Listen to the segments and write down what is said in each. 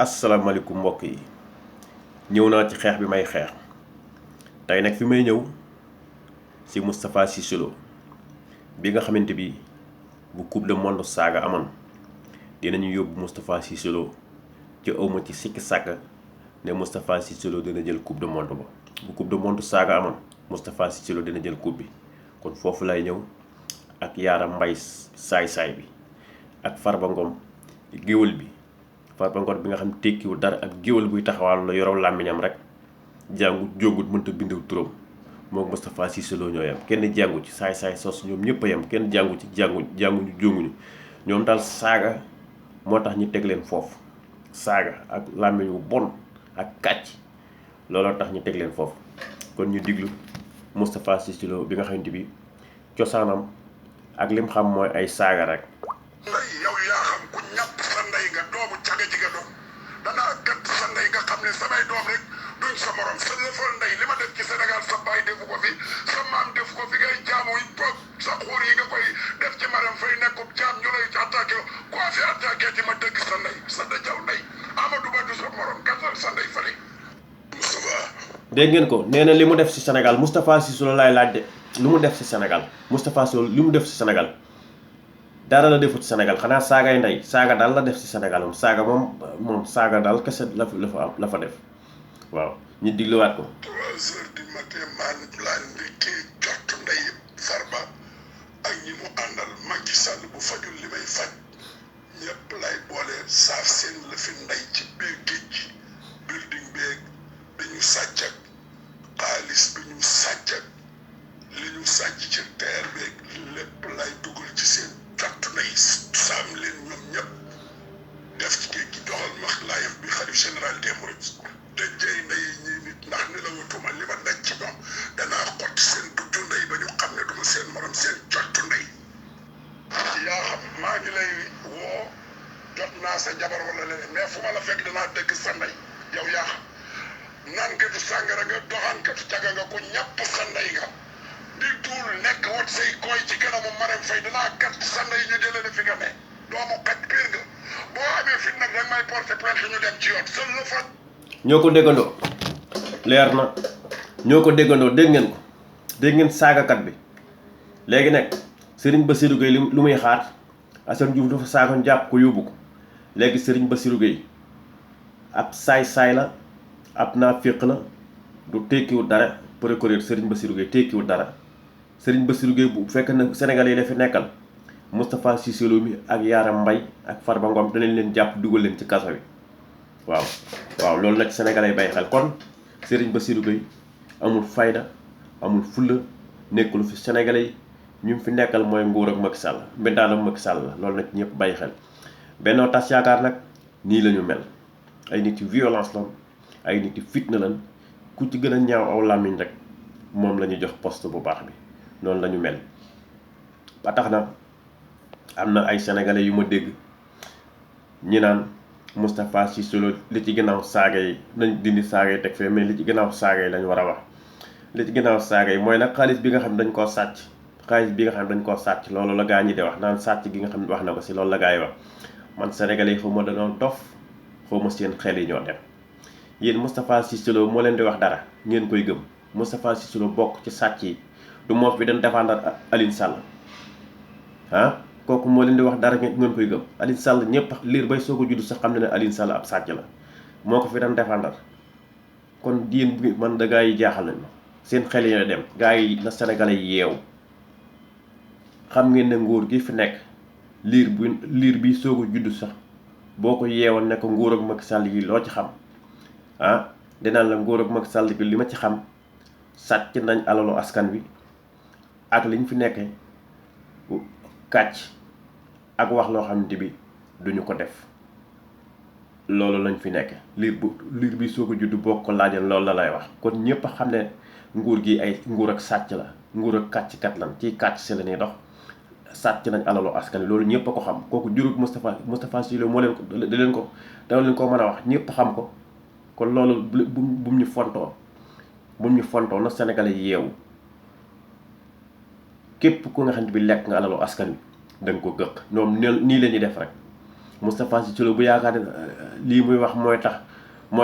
asalaamaaleykum mbokk yi ñëw naa ci xeex bi may xeex tey nag fi may ñëw ci Moustapha Cissé Lo bi nga xamante bi bu coupe du monde saaga amoon dinañu yóbbu Moustapha Cissé Lo ci awma ci sikki sàkk ne Moustapha Cissé Lo dina jël coupe du monde ba bu coupe du monde saaga amoon Moustapha Cissé Lo dina jël coupe bi kon foofu lay ñëw ak Yaara Mbay saay-saay bi ak Farba Ngom géwël bi Farba Ngom bi nga xam tekkiwul dara ak géwël buy taxawal la yoraw làmmiñam rek jàngut jógut mënta bindiw turam moom Moustapha Cissé Lo ñoo yem kenn jàngu ci saay-saay sos ñoom ñëpp a yem kenn jàngu ci jànguñu jónguñu ñoom daal saaga moo tax ñu teg leen foofu saaga ak làmmiñ wu bon ak kàcc looloo tax ñu teg leen foofu kon ñu diglu Moustapha Cissé Lo bi nga xamante bi cosaanam ak lim xam mooy ay saaga rek. ndey yow yaa xam ku ñàpp sa ndey nga doomu caga ji nga doon danaa gàtt sa ndey nga xam ne samay doom rek duñ sa morom sa lëfal ndey li ma def ci Sénégal sa baay defu ko fi sa maam defu ko fi ngay jaamu yi toog sa xuur yi nga koy def ci maram fay nekkub jaam ñu lay attaqué ko fi attaqué ci ma dëgg sa ndey sa dajaw ndey Amadou Ba du sa morom gàttal sa ndey fële. Moustapha. dégg ngeen ko nee na li mu def ci Sénégal Moustapha Cissé Lo laay laaj de lu mu def ci Sénégal Moustapha Cissé Lo li mu def ci Sénégal dara la defut Sénégal xanaa saagay ndey saaga daal la def ci Sénégal moom saaga daal kese la fa def waaw ñu digluwaat ko. 3 heures du matin maan laa ndékkee jottu ndey Farba ak ñi mu àndal Macky Sall bu fajul li may faj ñëpp lay boole saaf seen la fi ndey ci biir géej gi building beeg bi ñu sàcc ak xaalis bi ñu sàcc ak li ñu sàcc ci teer beeg lépp lay dugal ci seen jottu ndey saam leen ñoom ñëpp def ci géej gi doxal max laayam bi xalif général des mourides te jëy ndey ñi nit ndax ni la wutuma li ma daj ci ñoom danaa xotti seen dugju ndey ba ñu xam ne duma seen morom seen jottu ndey yaa xam maa ngi lay woo jot naa sa jabar wala leneen mais fu ma la fekk danaa dëgg sa ndey yow yaa xam naankatu sàngara nga doxaankatu caga nga ku ñàpp sa ndey nga di tuul nekk wat say koy ci kanamu Marème Faye danaa kat sa ndey ñu jëlee la fi nga ne doomu kat piir nga boo amee fit nag danga may porter plainte ñu dem ci yoon sën la fa ñoo ko déggandoo leer na ñoo ko déggandoo dégg ngeen saagakat bi léegi nag Serigne Bassirou Gueye lu muy xaar Assane Diouf dafa saagoon jàpp ko yóbbu ko léegi Serigne Bassirou Gueye ab saay-saay la ab naaféq la du tekkiwul dara procureur Serigne Bassirou Gueye tekkiwul dara Serigne Bassirou Gueye bu fekk na Sénégalais yi la fi nekkal Moustapha Cissé Lo mi ak Yaara Mbay ak Farba Ngom danañ leen jàpp dugal leen ci kaso bi waaw loolu nag Sénégalais yi bàyyi xel kon Serigne Bassirou Gueye amul fayda amul fulla nekkul fi Sénégalais yi ñu fi nekkal mooy nguur ak Macky Sall mbindaanam Macky Sall la loolu nag ñëpp bàyyi xel Benno Tas Yaakaar nag nii la ñu mel ay nit yu violence lan ay nit yu fitna lan ku ci gën a ñaaw aw làmmiñ rek moom la ñu jox poste bu baax bi noonu la ñu mel ba tax na am na ay sénégalais yu ma dégg ñi naan Moustapha Cissé Lo li ci gannaaw saaga yi nañ dindi saaga yi teg fee mais li ci gannaaw saaga yi lañ war a wax li ci gannaaw saaga yi mooy nag xaalis bi nga xam ne dañ koo sàcc loolu la gaa ñi di wax naan sàcc gi nga xam ne wax na ko si loolu la gaa yi wax man sénégalais yi xaw ma dañoo dof xaw ma seen xel yi ñoo dem yéen Moustapha Cissé Lo moo leen di wax dara ngeen koy gëm Moustapha Cissé Lo bokk ci sàcc yi du moo fi dañ défendre Aline Sall kooku moo leen di wax dara ngeen koy gëm Aline Sall ñëpp liir bay soog a judd sax xam ne ne Aline Sall ab sàcc la moo ko fi dañ défendre kon yéen bi man da gaa yi jaaxal nañ ma seen xel yi dem gaa yi na sénégalais yi yeew xam ngeen ne nguur gi fi nekk liir bi soog a judd sax boo ko yeewoon ne ko nguur ak Macky Sall yi loo ci xam dinaan la nguur ak Macky Sall gi li ma ci xam sàcc nañ alalu askan wi ak liñ fi nekkee kàcc ak wax loo xamante bi duñu ko def loolu lañ fi nekk liir bi soo ko judd boo ko laajal loolu la lay wax kon ñëpp a xam ne nguur gi ay nguur ak sàcc la nguur ak kàcckat lan ci kàcc si la ñuy dox sàcc nañ alalu askan wi loolu ñëpp a ko xam kooku jurut Moustapha Cissé Lo moo leen ko da leen ko mën a wax ñëpp xam ko kon loolu bu ñu fontoo na Sénégalais yi yeewu képp ku nga xam ne bi lekk nga alalu askan wi da nga ko gëq ñoom nii la ñuy def rek Moustapha Cissé Lo bu yaakaar ne lii muy wax mooy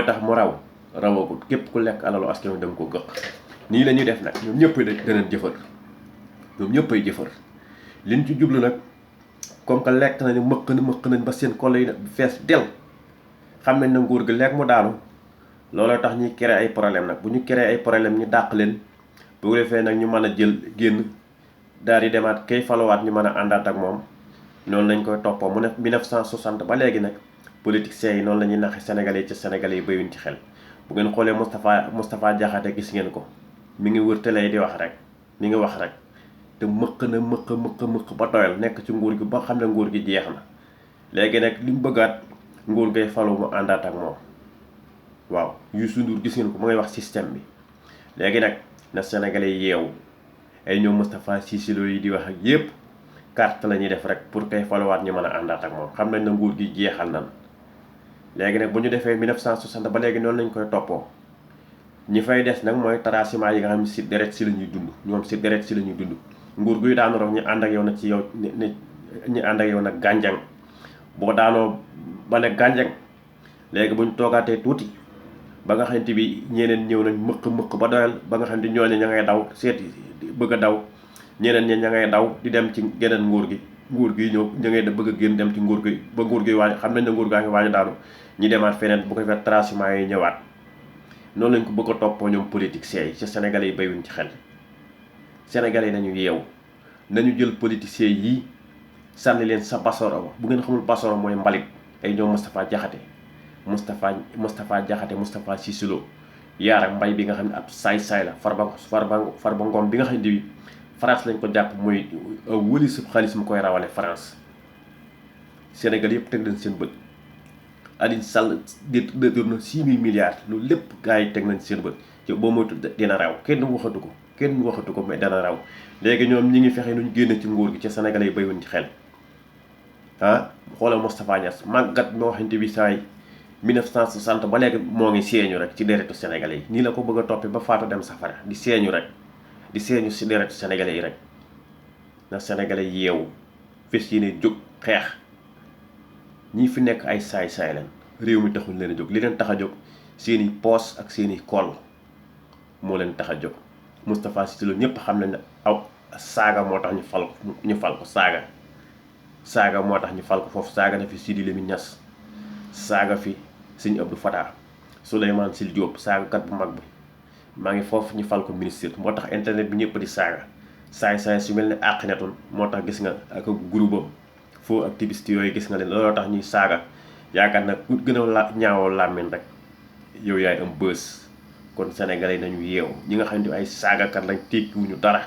tax mu rawagul képp ku lekk alalu askan wi da nga ko gëq. nii la ñuy def nag ñoom ñëpp danañ jëfër ñoom ñëpp ay jëfër liñ ci jublu nag comme que lekk nañu mëq nañ ba seen kol yi fees del xam nañ na nguur gi lekk mu daanu looloo tax ñuy créer ay problème nag bu ñu créer ay problème ñu dàq leen bu ko defee nag ñu mën a jël génn daal di demaat kay falowaat ñu mën a àndaat ak moom noonu lañ koy toppoo mu ne 1960 ba léegi nag politiciens yi noonu la ñuy naxi sénégalais yi ci sénégalais yi bayuñ ci xel bu ngeen xoolee Moustapha Diakhaté gis ngeen ko mi ngi wër télé yi di wax rek mi ngi wax rek te mëq ba doyal nekk ci nguur gi ba xam ne nguur gi jeex na léegi nag li mu bëggaat nguur ngay falu mu àndaat ak moom waaw Youssou Ndour gis ngeen ko mu ngay wax système bi léegi nag na sénégalais yeewu ay ñoom Moustapha Cissé Lo yi di wax ak yépp carte la ñuy def rek pour kay faluwaat ñu mën a àndaat ak moom xam nañ na nguur gi jeexal nan léegi nag bu ñu defee 1960 ba léegi noonu lañ koy toppoo ñi fay des nag mooy tracement yi nga xam ne si deret si la ñuy dund ñoom si deret si la ñuy dund nguur guy daanu rek ñu ànd ak yow nag ci yow ñu ànd ak yow nag gànjang boo daanoo ba ne gànjang léegi bu ñu toogaatee tuuti ba nga xamante bi ñeneen ñëw nañ mëq ba doyal ba nga xam ne ñooñu ña ngay daw seeti bëgg a daw ñeneen ñi ña ngay daw di dem ci geneen nguur gi ñëw ña ngay bëgg a génn dem ci nguur gi ba nguur gi waaj xam nañ ne nguur gaa ngi waaj daanu ñi demaat feneen bu ko defee tracement yi ñëwaat noonu lañ ko bëgg a toppoo ñoom politiciens yi ci sénégalais yi bayuñ ci xel sénégalais yi nañu yeewu nañu jël politiciens yi sànni leen sa basoro bu ngeen xamul basoro mooy mbalit ay ñoom Moustapha Diakhaté Moustapha Cissé Lo yaar ak mbay bi nga xam ne ab saay-saay la Farba Ngom bi nga xam ne bi France lañ ko jàpp mooy wëli sub xaalis mu koy rawale France Sénégal yëpp teg nañ seen bët Aliou Sall détourné 6 000 milliards loolu lépp gars yi teg nañ seen bët ci boo moytu dina raw kenn waxatu ko mais dana raw léegi ñoom ñi ngi fexe nuñ génne ci nguur gi ci Sénégalais yi béywuñ ci xel xoolal Moustapha Niasse màggat moo xamante bi saay 1960 ba léegi moo ngi seeñu rek ci deretu Sénégalais yi nii la ko bëgg a toppee ba faatu dem safara di seeñu si deretu Sénégalais yi rek na Sénégalais yeewu fes yi ne jóg xeex ñii fi nekk ay saay-saay leen réew mi taxul leen a jóg li leen tax a jóg seeni poos ak seeni koll moo leen tax a jóg Moustapha Cissé Lo ñëpp xam nañ ne aw saaga moo tax ñu fal ko saaga moo tax ñu fal ko foofu saaga na fi Sidi Lamine Niass saaga fi Sëñ Abdou Fatah Souleymane Sil Diop saagakat bu mag bi maa ngi foofu ñu fal ko ministre moo tax internet bi ñëpp di saaga saay-saay su mel ne Akhenaton moo tax gis nga ak groupe am faux activiste yooyu gis nga leen looloo tax ñuy saaga yaakaar nag ku gën a ñaawoo làmmiñ rek yow yaay am bës kon sénégalais nañu yeew ñi nga xam ne ay saagakat lañ tekkiwuñu dara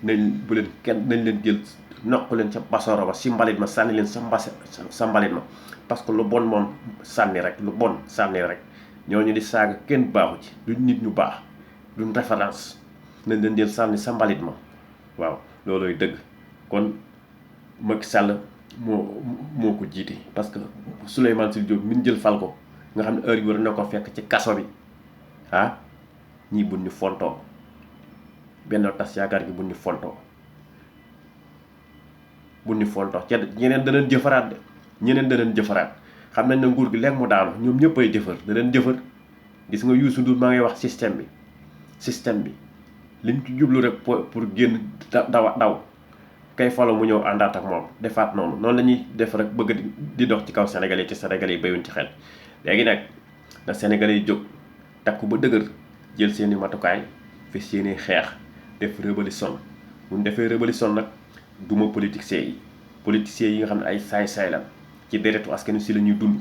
nañ leen jël noq leen ca basoro ba si mbalit ma sànni leen sa mbalit ma parce que lu bon moom sànni rek ñooñu di saaga kenn baaxu ci duñ nit ñu baax duñ référence nañ leen jël sànni sa mbalit ma waaw loolooy dëgg kon Macky Sall moo ko jiite parce que Souleymane Sil Diop min jël fal ko nga xam ne heure yi war na ko fekk ci kaso bi ñii buñ ñu fontoo benn tas yaakaar gi buñ ñu fontoo ca ñeneen danañ jëfaraat xam nañ ne nguur gi léegi mu daanu ñoom ñëpp ay jëfër danañ jëfër gis nga Youssou Ndour maa ngi wax système bi liñ ci jublu rek pour génn daw kay falo mu ñëw àndaat ak moom defaat noonu la ñuy def rek bëgg di dox ci kaw Sénégalais ci Sénégalais yi béyuñ ci xel léegi nag na Sénégalais yi jóg takku ba dëgër jël seeni matukaay fi seeni xeex def révolution bu ñu defee révolution nag duma politiciens yi nga xam ne ay saay-saay la ci deretu askan wi si la ñuy dund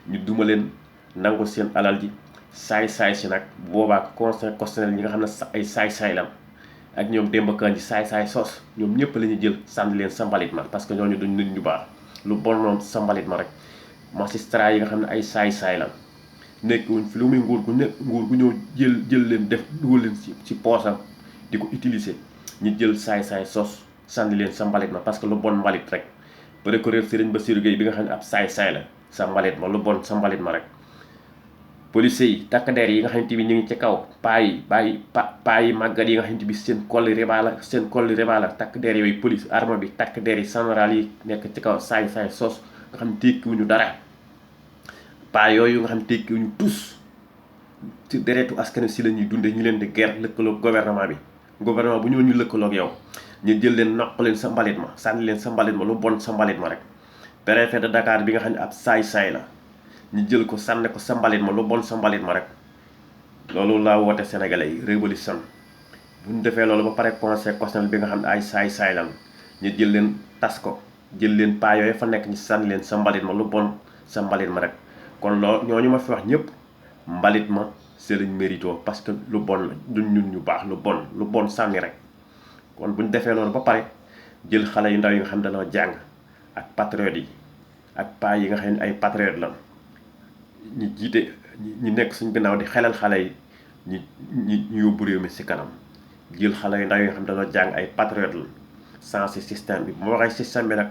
ñu duma leen nangu seen alal ji saay-saay si nag boobaa conseil constitutionnel ñi nga xam ne ay saay-saay la ak ñoom Demba Kandji saay-saay sos ñoom ñëpp la ñuy jël sànni leen sa mbalit ma parce que ñooñu duñ nit ñu baax lu bon moom sa mbalit ma rek magistrat yi nga xam ne ay saay-saay la nekk wuñ fi lu muy nguur gu ñëw jël leen def dugal leen ci poosam di ko utiliser ñu jël saay-saay sos sànni leen sa mbalit ma parce que lu bon mbalit rek procureur Serigne Bassirou Gueye bi nga xam ne ab saay-saay la sa mbalit ma lu bon sa mbalit ma rek policiers yi takk der yi nga xamante bi ñu ngi ci kaw paa yi màggat yi nga xamante bi seen kolli riba la takk der yooyu police arme bi takk der yi général yi nekk ci kaw saay-saay sos nga xam tekkiwuñu dara paa yooyu nga xam tekkiwuñu tus ci deretu askan si la ñuy dunde ñu leen di guerre lëkkaloog gouvernement bi bu ñëw ñu lëkkaloog yow ñu jël leen noq leen sa mbalit ma sànni leen sa mbalit ma lu bon sa mbalit ma rek préfet de Dakar bi nga xam ne ab saay-saay la ñu jël ko sànni ko sa mbalit ma lu bon sa mbalit ma rek loolu laa woote sénégalais yi révolution bu ñu defee loolu ba pare conseil constitutionnel bi nga xam ne ay saay-saay lan ñu jël leen tas ko jël leen paa yooyu fa nekk ñu sànni leen sa mbalit ma lu bon sa mbalit ma rek kon loolu ñooñu ma fi wax ñëpp mbalit ma c'est lañ mérito parce que lu bon la duñ ñun ñu baax lu bon sànni rek kon bu ñu defee loolu ba pare jël xale yu ndaw yi nga xam dañoo jàng ak patriotes yi ak paa yi nga xam ne ay patriotes lan ñu jiite ñi nekk suñ gannaaw di xelal xale yi ñu yóbbu réew mi si kanam jël xale yu ndaw yi nga xam dañoo jàng ay patriotes lan sensé système bi bu ma waxee système bi nag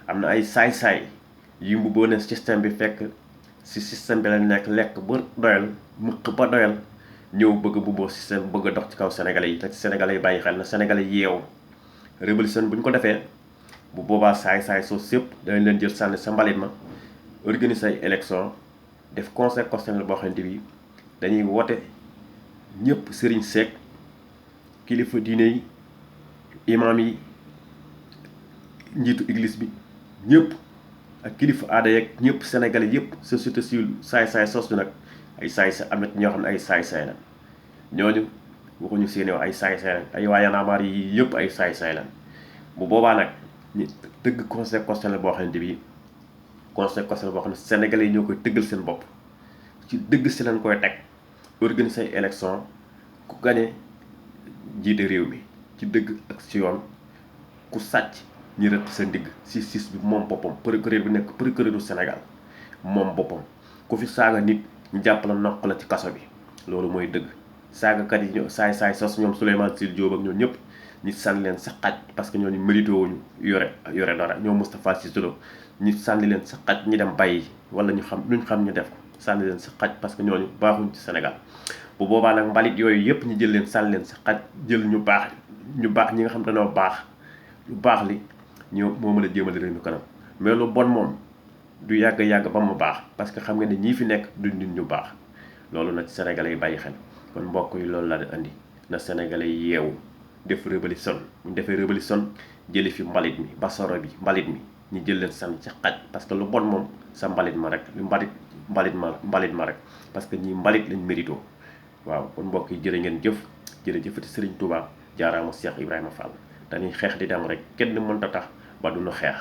am na ay saay-saay yu mu boo ne système bi fekk si système bi la nekk lekk ba doyal mëq ba doyal ñëw bëgg bu boo système bëgg a dox ci kaw sénégalais yi te sénégalais yi bàyyi xel na sénégalais yeewu révolution bu ñu ko defee bu boobaa saay-saay soo sëpp dañ leen jël sànni sa mbalit ma organiser ay élection def conseil constitutionnel boo xamante bi dañuy wote ñëpp sëriñ seek kilifa diine yi imam yi njiitu église bi ñëpp ak kilifa aada yeeg ñëpp sénégalais yëpp société civile saay-saay sos bi nag ay saay-saay am na ñoo xam ne ay saay-saay la ñooñu waxuñu seeni wax ay saay-saay la ay waa yanamaar yi yëpp ay saay-saay la bu boobaa nag ñu tëgg conseil constitutionnel boo xamante bi conseil constitutionnel boo xam ne sénégalais yi ñoo koy tëggal seen bopp ci dëgg si leen koy teg organiser ay élection ku gañe jiite réew mi ci dëgg ak ci yoon ku sàcc ñi rëtt sa ndigg si bi moom boppam procureur bi nekk procureur du Sénégal moom boppam ku fi saaga nit ñu jàpp la noq la ci kaso bi loolu mooy dëgg saagakat yi ñoo saay-saay sos ñoom Souleymane Sil Diop ak ñoom ñëpp ñu sànni leen sa xaj parce que ñooñu mérité wuñu yore dara ñoom Moustapha Cissé Lo ñu sànni leen sa xaj ñi dem bàyyi wala ñu xam luñ xam ñu def ko sànni leen sa xaj parce que ñooñu baaxuñ ci Sénégal bu boobaa nag mbalit yooyu yëpp ñu jël leen sànni leen sa xaj jël ñu baax ñi nga xam dañoo baax lu baax li ñoo moo mën a jéemale réew mi kanam mais lu bon moom du yàgg ba mu baax parce que xam nga ne ñii fi nekk du nit ñu baax loolu nag sénégalais yi bàyyi xel kon mbokk yi loolu laa di andi na sénégalais yi yeewu def révolution bu ñu defee révolution jëli fi mbalit mi basoro bi mbalit mi ñu jël leen sànni ci xaj parce que lu bon moom sa mbalit ma rek lu mbalit ma rek parce que ñii mbalit lañ mérito waaw kon mbokk yi jërë ngeen jëf jërëjëfati Serigne Touba jaaraama Cheikh Ibrahima Fall dañuy xeex di dem rek kenn mënta tax ba duñu xeex